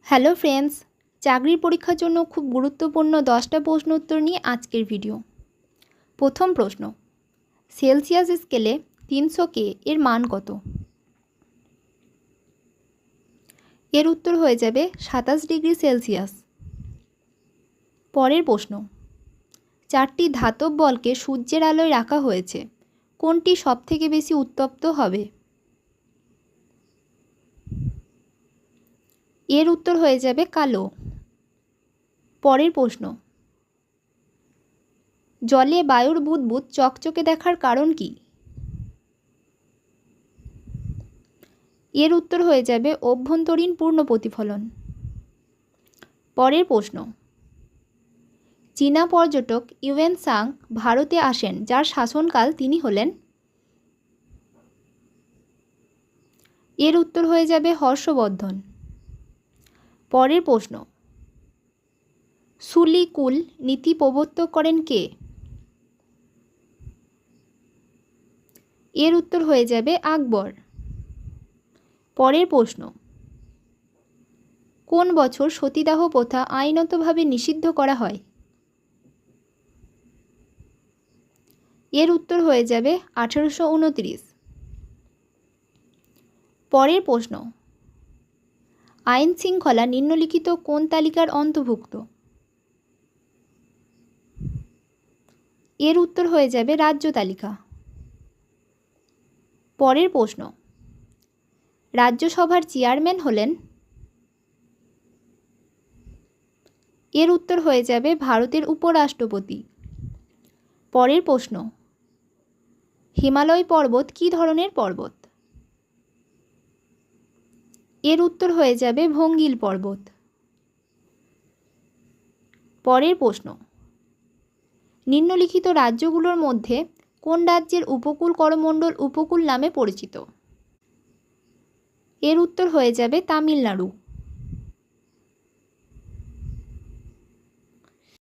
Hello friends, চাকরির পরীক্ষার জন্য খুব গুরুত্বপূর্ণ 10টা প্রশ্ন উত্তর নিয়ে আজকের ভিডিও। প্রথম প্রশ্ন, সেলসিয়াস স্কেলে 300K এর মান কত? এর উত্তর হয়ে যাবে 27 ডিগ্রি সেলসিয়াস। পরের প্রশ্ন, 4টি ধাতব বলকে সূর্যের আলোয় রাখা হয়েছে, কোনটি সবথেকে বেশি উত্তপ্ত হবে? এর উত্তর হয়ে যাবে কালো। পরের প্রশ্ন, জলে বায়ুর বুদবুদ চকচকে দেখার কারণ কি? এর উত্তর হয়ে যাবে অভ্যন্তরীণ পূর্ণ প্রতিফলন। পরের প্রশ্ন, চীনা পর্যটক ইউয়েন সাং ভারতে আসেন, যার শাসনকাল তিনি হলেন? এর উত্তর হয়ে যাবে হর্ষবর্ধন। পরের প্রশ্ন, সুলি-কুল নীতি প্রবর্তক করেন কে? এর উত্তর হয়ে যাবে আকবর। পরের প্রশ্ন, কোন বছর সতীদাহ প্রথা আইনতভাবে নিষিদ্ধ করা হয়? এর উত্তর হয়ে যাবে 1829। পরের প্রশ্ন, আইন শৃঙ্খলা নিম্নলিখিত কোন তালিকার অন্তর্ভুক্ত? এর উত্তর হয়ে যাবে রাজ্য তালিকা। পরের প্রশ্ন, রাজ্যসভার চেয়ারম্যান হলেন? এর উত্তর হয়ে যাবে ভারতের উপরাষ্ট্রপতি। পরের প্রশ্ন, হিমালয় পর্বত কী ধরনের পর্বত? এর উত্তর হয়ে যাবে ভঙ্গিল পর্বত। পরের প্রশ্ন, নিম্নলিখিত রাজ্যগুলোর মধ্যে কোন রাজ্যের উপকূল করমণ্ডল উপকূল নামে পরিচিত? এর উত্তর হয়ে যাবে তামিলনাড়ু।